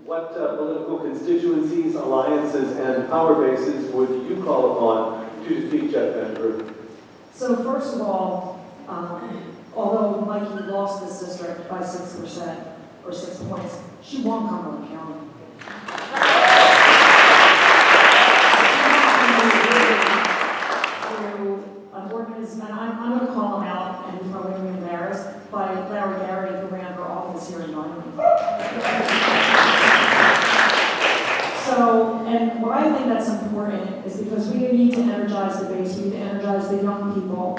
What political constituencies, alliances, and power bases would you call upon to defeat Jeff Van Drew? So first of all, although Mikey lost this district by 6% or 6 points, she won Cumberland County. And I'm going to call him out, and he's probably going to be embarrassed, by Larry Garrity, who ran for office here in Diamond. So, and why I think that's important is because we need to energize the base, we need to energize the young people.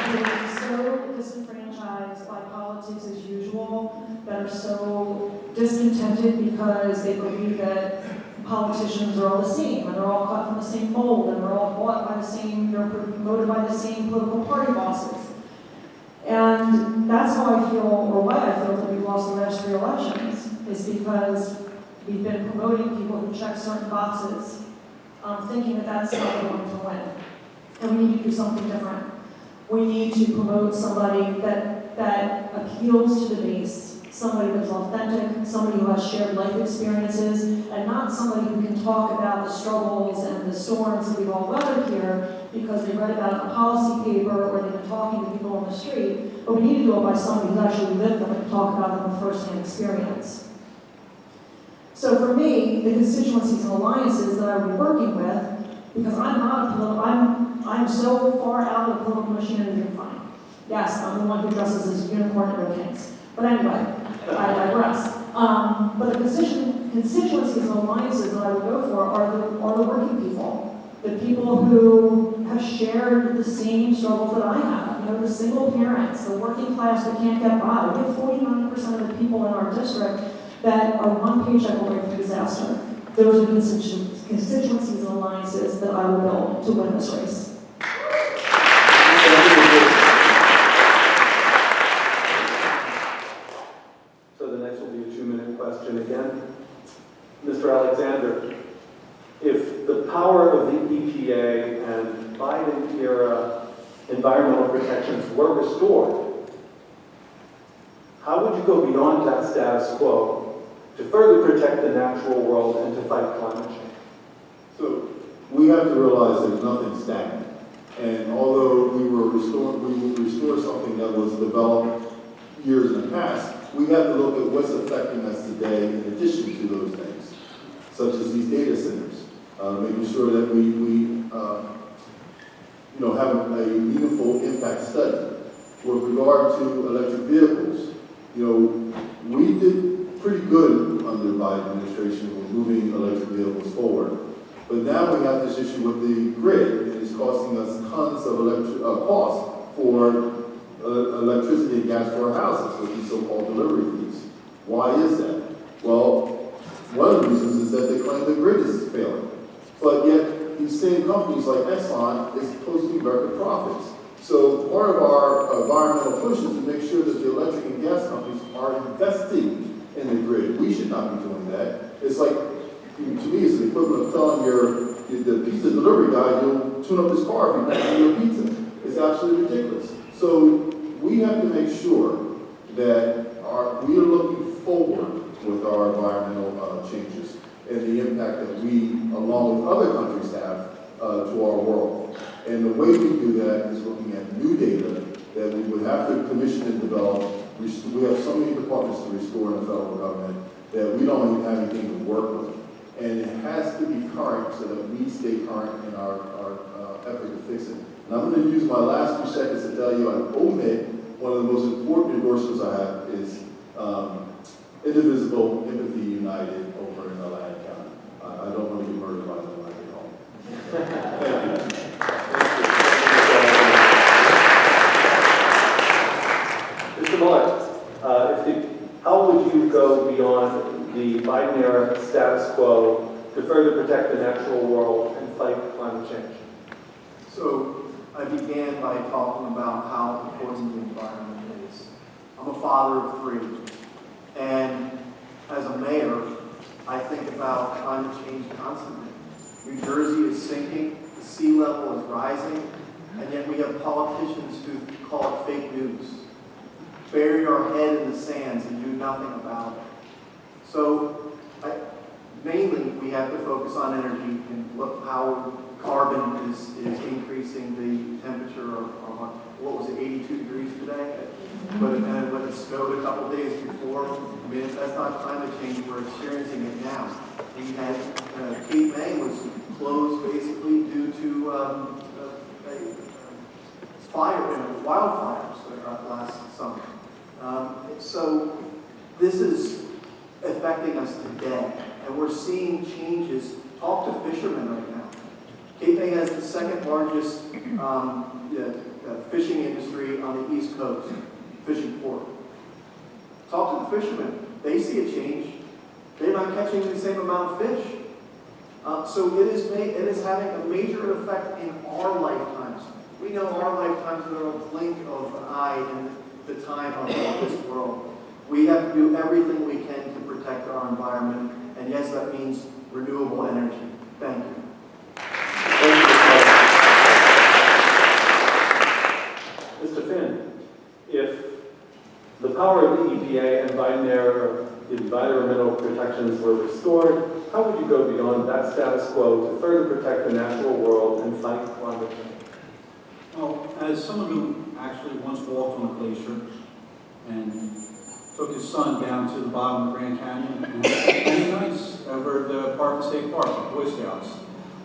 People so disenfranchised by politics as usual, that are so discontented because they believe that politicians are all the same, and they're all cut from the same mold, and they're all bought by the same, they're promoted by the same political party bosses. And that's how I feel, or why I feel that we've lost the last 3 elections, is because we've been promoting people who check certain boxes, thinking that that's how we're going to win. And we need to do something different. We need to promote somebody that appeals to the base, somebody that's authentic, somebody who has shared life experiences, and not somebody who can talk about the struggles and the storms that we've all weathered here because they read about it in a policy paper or they've been talking to people on the street. But we need to do it by somebody who's actually lived them and can talk about them with firsthand experience. So for me, the constituencies and alliances that I would be working with, because I'm so far out of the political machine that you can find. Yes, I'm the one who dresses as a unicorn at Kings. But anyway, I digress. But the constituencies and alliances that I would go for are the working people. The people who have shared the same struggles that I have. You know, the single parents, the working class that can't get by. We have 49% of the people in our district that are one paycheck away from disaster. Those are constituencies and alliances that I will build to win this race. Again, Mr. Alexander, if the power of the EPA and Biden-era environmental protections were restored, how would you go beyond that status quo to further protect the natural world and to fight climate change? So we have to realize there's nothing stagnant. And although we will restore something that was developed years in the past, we have to look at what's affecting us today in addition to those things, such as these data centers, making sure that we have a meaningful impact study. With regard to electric vehicles, we did pretty good under the Biden administration with moving electric vehicles forward. But now we have this issue with the grid, and it's costing us tons of cost for electricity and gas to our houses with these so-called delivery fees. Why is that? Well, one of the reasons is that they claim the grid is failing. But yet, these same companies like Exxon is posting record profits. So part of our environmental push is to make sure that the electric and gas companies are investing in the grid. We should not be doing that. It's like, to me, it's the equivalent of telling the pizza delivery guy you'll tune up his car if you want your pizza. It's absolutely ridiculous. So we have to make sure that we are looking forward with our environmental changes and the impact that we, along with other countries, have to our world. And the way we do that is looking at new data that we would have to commission and develop. We have so many departments to restore in the federal government that we don't even have anything to work with. And it has to be current so that we stay current in our effort to fix it. And I'm going to use my last 2 seconds to tell you, I omit one of the most important endorsements I have is Indivisible, Empathy United over in Atlantic County. I don't want to be murdered by them when I get home. Thank you. Mr. Muller, how would you go beyond the Biden-era status quo to further protect the natural world and fight climate change? So I began by talking about how important the environment is. I'm a father of 3, and as a mayor, I think about climate change constantly. New Jersey is sinking, the sea level is rising, and yet we have politicians who call it fake news. Bury our head in the sands nothing about it. So mainly, we have to focus on energy and how carbon is increasing the temperature of, what was it, 82 degrees today? But when it snowed a couple days before, I mean, that's not climate change, we're experiencing it now. We had, Cape May was closed basically due to wildfires last summer. So this is affecting us today, and we're seeing changes. Talk to fishermen right now. Cape May has the second largest fishing industry on the East Coast, fishing port. Talk to the fishermen. They see a change. They're not catching the same amount of fish. So it is having a major effect in our lifetimes. We know our lifetimes are a blink of an eye in the time of this world. We have to do everything we can to protect our environment, and yes, that means renewable energy. Thank you. Mr. Finn, if the power of the EPA and Biden-era environmental protections were restored, how would you go beyond that status quo to further protect the natural world and fight climate change? Well, as someone who actually once walked on a glacier and took his son down to the bottom of the Grand Canyon and had many nights over at the Park and State Park, the Boy Scouts,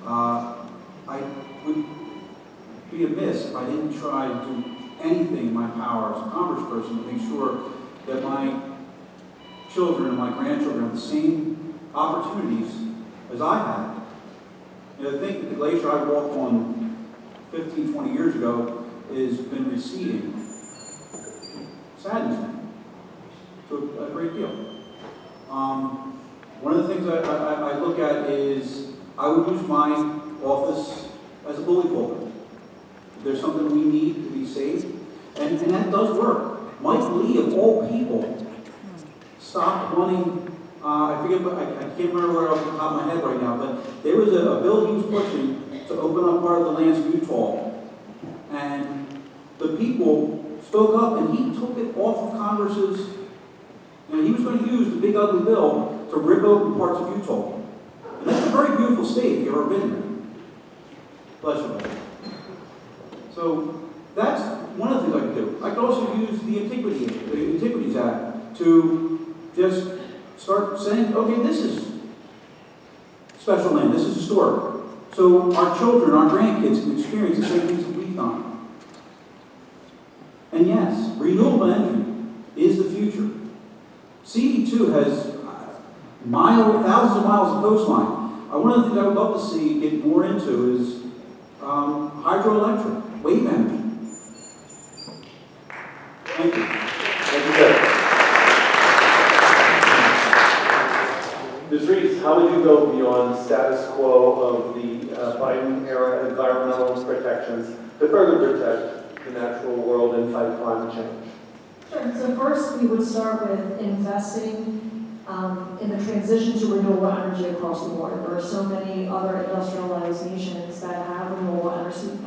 I would be amiss if I didn't try to do anything in my power as a congressperson to make sure that my children and my grandchildren have the same opportunities as I had. You know, I think that the glacier I walked on 15, 20 years ago has been receding. Saddens me to a great deal. One of the things I look at is I would use my office as a bully pulpit. If there's something we need to be safe, and that does work. Mike Lee, of all people, stopped wanting, I can't remember right off the top of my head right now, but there was a bill he was pushing to open up part of the lands of Utah. And the people spoke up and he took it off of Congress's, and he was going to use the big ugly bill to rip open parts of Utah. And that's a very beautiful state if you've ever been there. Bless you. So that's one of the things I could do. I could also use the Antiquities Act to just start saying, okay, this is special land, this is historic. So our children, our grandkids can experience the same things that we've done. And yes, renewable energy is the future. CD2 has thousands of miles of coastline. One of the things I would love to see get more into is hydroelectric, wave energy. Thank you. Thank you, sir. Ms. Reese, how would you go beyond status quo of the Biden-era environmental protections to further protect the natural world and fight climate change? Sure. So first, we would start with investing in the transition to renewable energy across the board. There are so many other industrialized nations that have renewable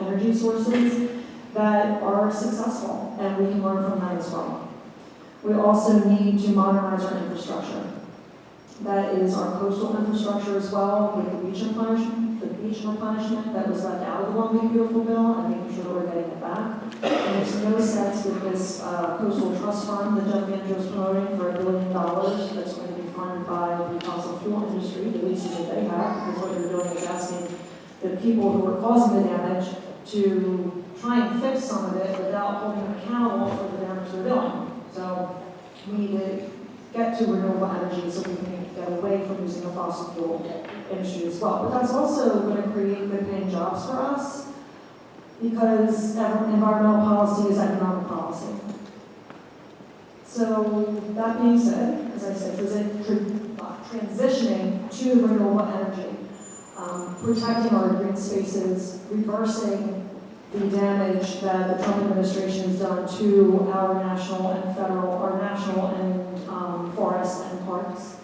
energy sources that are successful, and we can learn from them as well. We also need to modernize our infrastructure. That is our coastal infrastructure as well, with the beach replenishment that was left out of the One Big Beautiful Bill, and making sure that we're getting it back. And there's no sense with this coastal trust fund that Jeff Andrews is promoting for $1 billion that's going to be funded by the fossil fuel industry, the leases that they have, because what they're doing is asking the people who are causing the damage to try and fix some of it without holding them accountable for the damage they're doing. So we need to get to renewable energy so we can get away from using the fossil fuel industry as well. But that's also going to create good paying jobs for us, because environmental policy is economic policy. So that being said, as I said, transitioning to renewable energy, protecting our green spaces, reversing the damage that the Trump administration has done to our national and forests and parks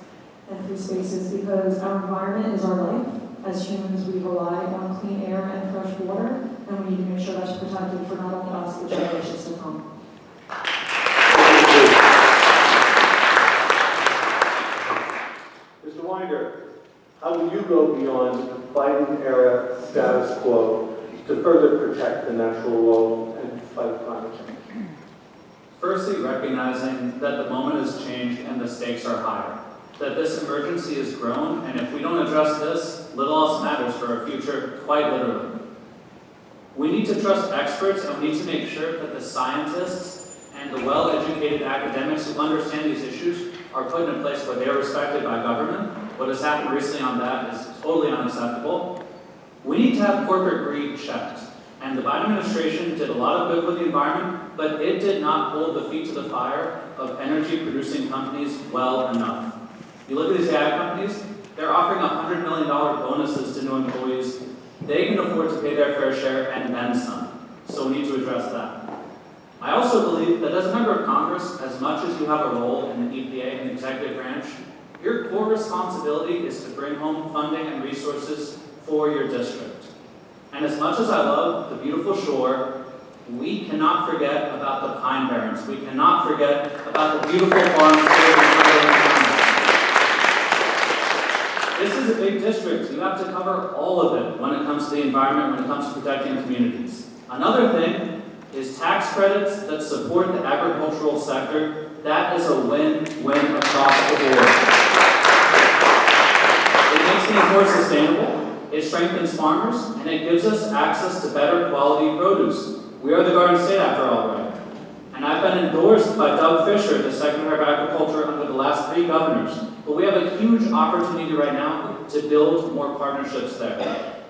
and free spaces, because our environment is our life. As humans, we rely on clean air and fresh water, and we need to make sure that's protected for not only us, but generations to come. How would you go beyond Biden-era status quo to further protect the natural world and fight climate change? Firstly, recognizing that the moment has changed and the stakes are higher. That this emergency has grown, and if we don't address this, little else matters for our future, quite literally. We need to trust experts, and we need to make sure that the scientists and the well-educated academics who understand these issues are put in a place where they are respected by government. What has happened recently on that is totally unacceptable. We need to have corporate greed checked. And the Biden administration did a lot of good with the environment, but it did not hold the feet to the fire of energy-producing companies well enough. You look at these AI companies, they're offering $100 million bonuses to new employees. They can afford to pay their fair share and then some. So we need to address that. I also believe that as a member of Congress, as much as you have a role in the EPA and the executive branch, your core responsibility is to bring home funding and resources for your district. And as much as I love the beautiful shore, we cannot forget about the Pine Barrens. We cannot forget about the beautiful farms. This is a big district. You have to cover all of it when it comes to the environment, when it comes to protecting communities. Another thing is tax credits that support the agricultural sector. That is a win-win across the board. It makes things more sustainable, it strengthens farmers, and it gives us access to better quality produce. We are the Garden State after all, right? And I've been endorsed by Doug Fisher, the Secretary of Agriculture, under the last 3 governors. But we have a huge opportunity right now to build more partnerships there.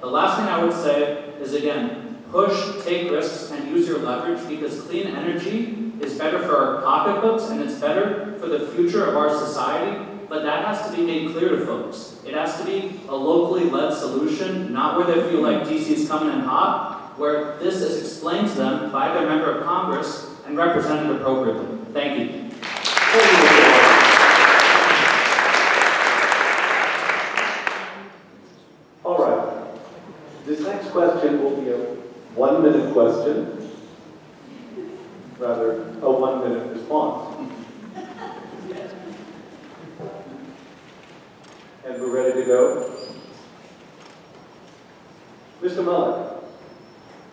The last thing I would say is, again, push, take risks, and use your leverage, because clean energy is better for our pocketbooks and it's better for the future of our society. But that has to be made clear to folks. It has to be a locally led solution, not where they feel like DC is coming in hot, where this is explained to them by their member of Congress and represented appropriately. Thank you. All right. This next question will be a 1-minute question, rather a 1-minute response. And we're ready to go. Mr. Mueller,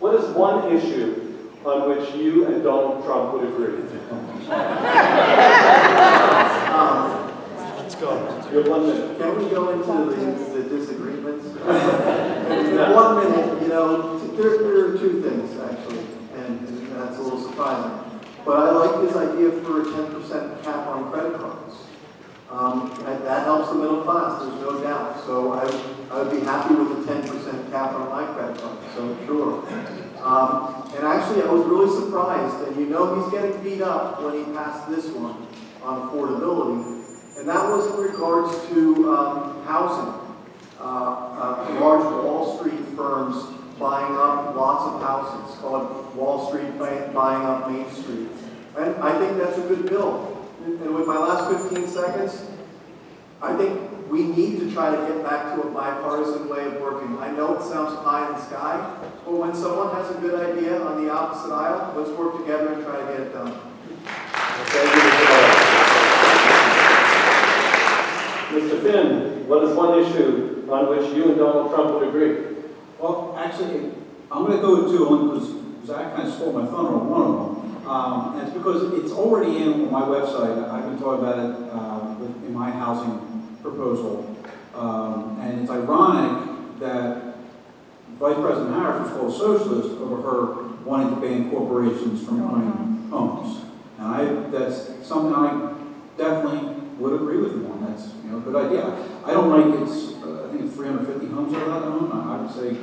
what is one issue on which you and Donald Trump would agree? Let's go. You have 1 minute. Can we go into the disagreements? In 1 minute, there are 2 things actually, and that's a little surprising. But I like his idea for a 10% cap on credit cards. That helps the middle class, there's no doubt. So I would be happy with a 10% cap on my credit card, so sure. And actually, I was really surprised, and he's getting beat up when he passed this one on affordability, and that was in regards to housing. Large Wall Street firms buying up lots of houses, called Wall Street buying up Main Street. And I think that's a good bill. And with my last 15 seconds, I think we need to try to get back to a bipartisan way of working. I know it sounds pie in the sky, but when someone has a good idea on the opposite aisle, let's work together and try to get it done. Mr. Finn, what is one issue on which you and Donald Trump would agree? Well, actually, I'm going to go with 2, only because Zach kind of stole my thunder on one of them. And it's because it's already in my website. I've been talking about it in my housing proposal. And it's ironic that Vice President Harris was called a socialist over her wanting to ban corporations from owning homes. And that's something I definitely would agree with you on. That's a good idea. I don't like I think it's 350 homes are allowed to own. I would say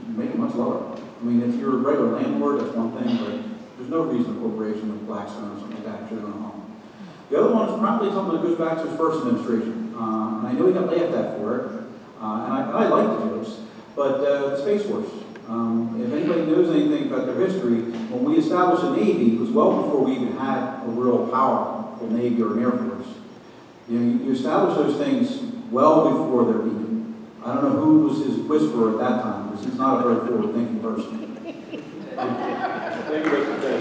make it much lower. I mean, if you're a regular landlord, that's one thing, but there's no reason a corporation like Blackstone or something like that should own a home. The other one is probably something that goes back to his first administration. And I know he got laughed at for it. And I like the jokes. But the Space Force. If anybody knows anything about their history, when we established a Navy, it was well before we even had a real powerful Navy or an Air Force. You establish those things well before they're needed. I don't know who was his whisperer at that time, because he's not a very forward-thinking person. Thank you, Mr. Finn.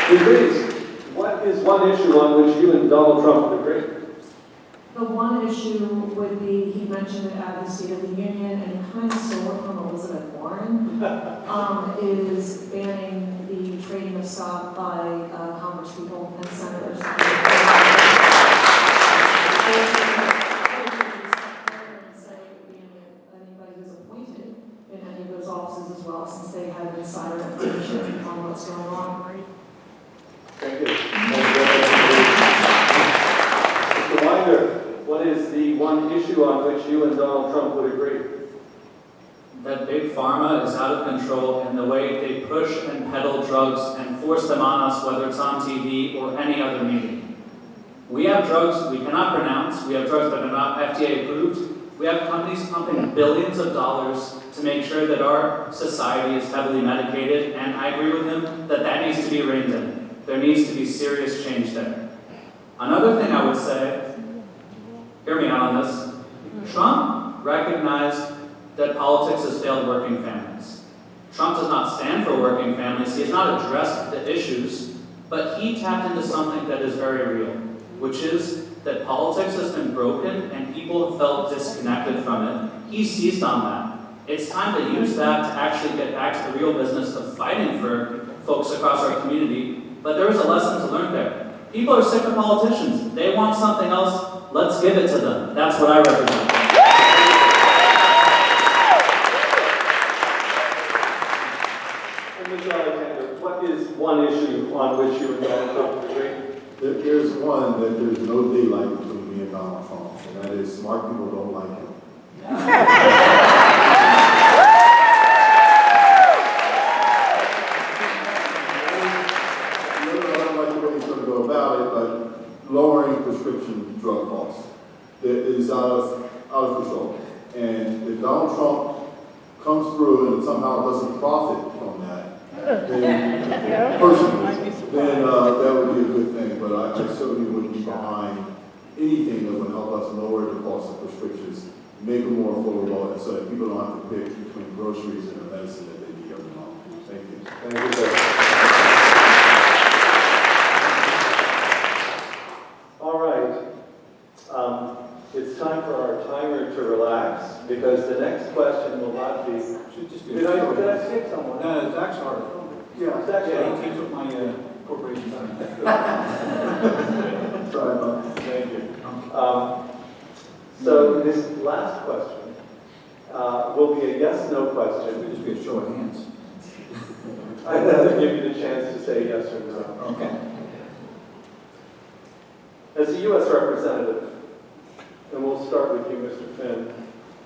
He agrees. What is one issue on which you and Donald Trump would agree? The one issue would be, he mentioned it at the State of the Union, and he kind of stole it from Elizabeth Warren, is banning the trading of stock by congresspeople and senators. Anybody who's appointed in any of those offices as well, since they have insider information on what's going on. Thank you. Mr. Winder, what is the one issue on which you and Donald Trump would agree? That big pharma is out of control in the way they push and peddle drugs and force them on us, whether it's on TV or any other medium. We have drugs we cannot pronounce. We have drugs that are not FDA approved. We have companies pumping billions of dollars to make sure that our society is heavily medicated, and I agree with him that that needs to be reined in. There needs to be serious change there. Another thing I would say, hear me out on this, Trump recognized that politics has failed working families. Trump does not stand for working families. He has not addressed the issues, but he tapped into something that is very real, which is that politics has been broken and people have felt disconnected from it. He seized on that. It's time to use that to actually get back to the real business of fighting for folks across our community. But there is a lesson to learn there. People are sick of politicians. They want something else. Let's give it to them. That's what I represent. And Mr. Alexander, what is one issue on which you and Donald Trump would agree? There's one that there's no daylight between me and Donald Trump, and that is smart people don't like him. Lowering prescription drug costs that is out of control. And if Donald Trump comes through and somehow doesn't profit from that, then personally, then that would be a good thing. But I certainly would be behind anything that would help us lower the cost of prescriptions, make them more affordable, and so that people don't have to pick between groceries and the medicine that they need every month. Thank you. Thank you, sir. All right. It's time for our timer to relax, because the next question will not be... Should just be Did I skip someone? No, Zach's hard. Yeah, Zach, Yeah, he took my corporation time. Sorry about that. Thank you. So this last question will be a yes/no It question. would just be a show of hands. I'd rather give you the chance to say yes or no. Okay. As a U.S. representative, and we'll start with you, Mr. Finn.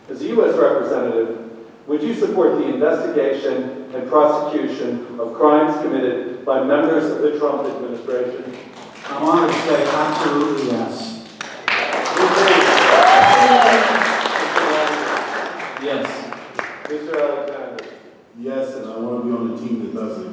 As a U.S. representative, would you support the investigation and prosecution of crimes committed by members of the Trump administration? I'm honored to say absolutely yes. Yes. Mr. Alexander. Yes, and I want to be on the team that does it.